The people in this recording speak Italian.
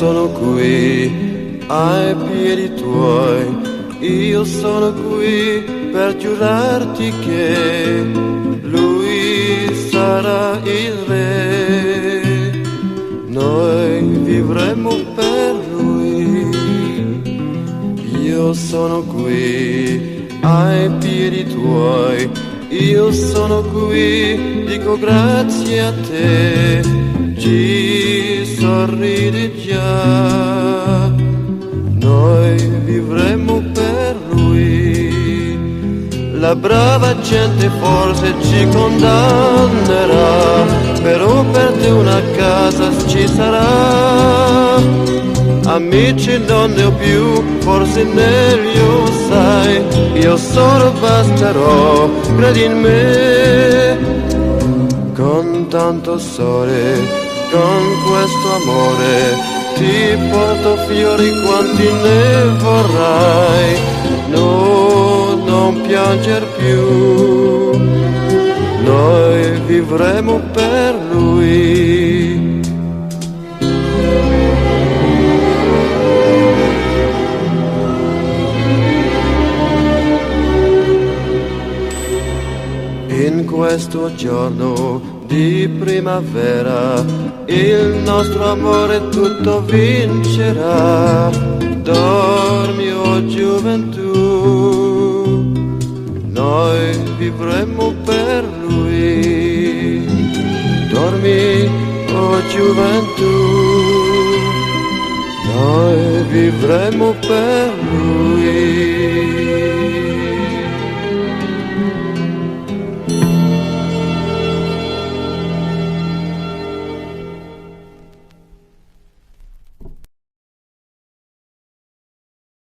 sono qui ai piedi tuoi, io sono qui per giurarti che lui sarà il re, noi vivremo per lui. Io sono qui ai piedi tuoi, io sono qui, dico grazie a te, ci sorridi già, noi vivremo per lui. La brava gente forse ci condannerà, però per te una casa ci sarà. Amici non ne ho più, forse meglio sai, io solo basterò, credi in me. Con tanto sole, con questo amore, ti porto fiori quanti ne vorrai. No, non pianger più, noi vivremo per lui. In questo giorno di primavera il nostro amore tutto vincerà. Dormi, oh gioventù, noi vivremo per lui. Dormi, oh gioventù, noi vivremo per lui.